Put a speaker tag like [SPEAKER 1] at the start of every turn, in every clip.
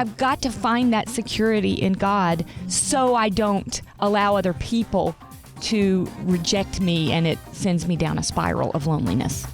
[SPEAKER 1] I've got to find that security in God so I don't allow other people to reject me and it sends me down a spiral of loneliness.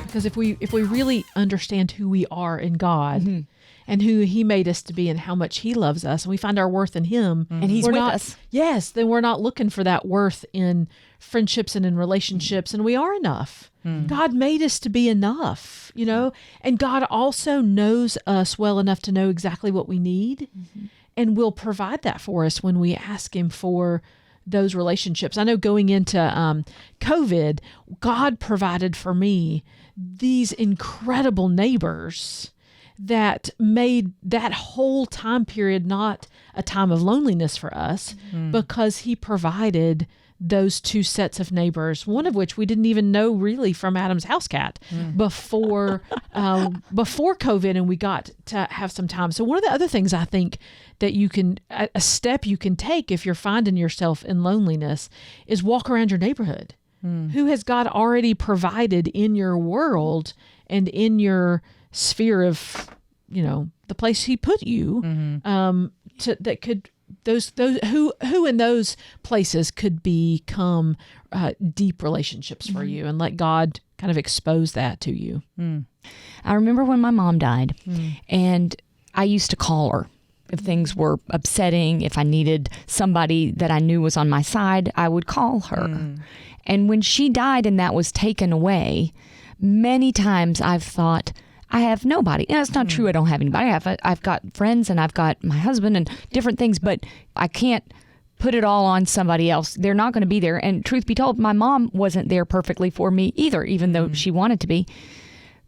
[SPEAKER 2] Because if we really understand who we are in God, mm-hmm. and who He made us to be and how much He loves us, and we find our worth in Him,
[SPEAKER 1] mm-hmm. and He's with us.
[SPEAKER 2] Yes, then we're not looking for that worth in friendships and in relationships, and we are enough. Mm-hmm. God made us to be enough, and God also knows us well enough to know exactly what we need, mm-hmm. and will provide that for us when we ask Him for those relationships. I know going into COVID, God provided for me these incredible neighbors that made that whole time period not a time of loneliness for us, because He provided those two sets of neighbors, one of which we didn't even know really from Adam's house cat before COVID, and we got to have some time. So one of the other things I think that a step you can take if you're finding yourself in loneliness is walk around your neighborhood. Who has God already provided in your world and in your sphere of, the place He put you, that could those who in those places could become deep relationships for you, and let God kind of expose that to you.
[SPEAKER 1] I remember when my mom died, and I used to call her if things were upsetting. If I needed somebody that I knew was on my side, I would call her. And when she died and that was taken away, many times I've thought, I have nobody. It's not true I don't have anybody. I've got friends and I've got my husband and different things, but I can't put it all on somebody else. They're not going to be there. And truth be told, my mom wasn't there perfectly for me either, even though she wanted to be.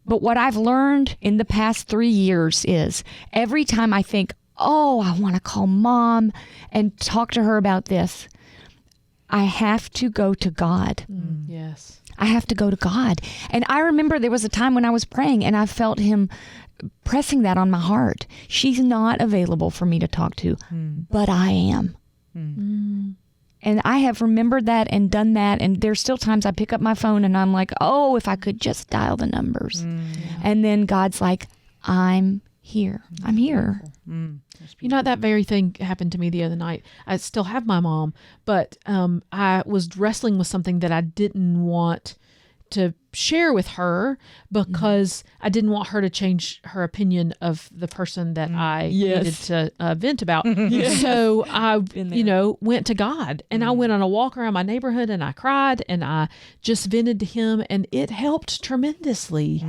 [SPEAKER 1] But what I've learned in the past 3 years is every time I think, oh, I want to call Mom and talk to her about this, I have to go to God.
[SPEAKER 2] Yes.
[SPEAKER 1] I have to go to God. And I remember there was a time when I was praying and I felt Him pressing that on my heart. She's not available for me to talk to, but I am. And I have remembered that and done that. And there's still times I pick up my phone and I'm like, oh, if I could just dial the numbers. And then God's like, I'm here. I'm here.
[SPEAKER 2] That very thing happened to me the other night. I still have my mom, but I was wrestling with something that I didn't want to share with her because I didn't want her to change her opinion of the person that I needed to vent about. So I, went to God, and I went on a walk around my neighborhood and I cried and I just vented to Him, and it helped tremendously.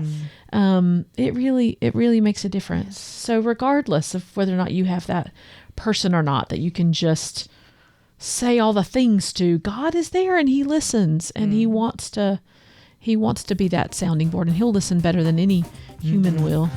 [SPEAKER 2] It really makes a difference. So regardless of whether or not you have that person or not, that you can just say all the things to, God is there and He listens, and He wants to be that sounding board, and He'll listen better than any human will.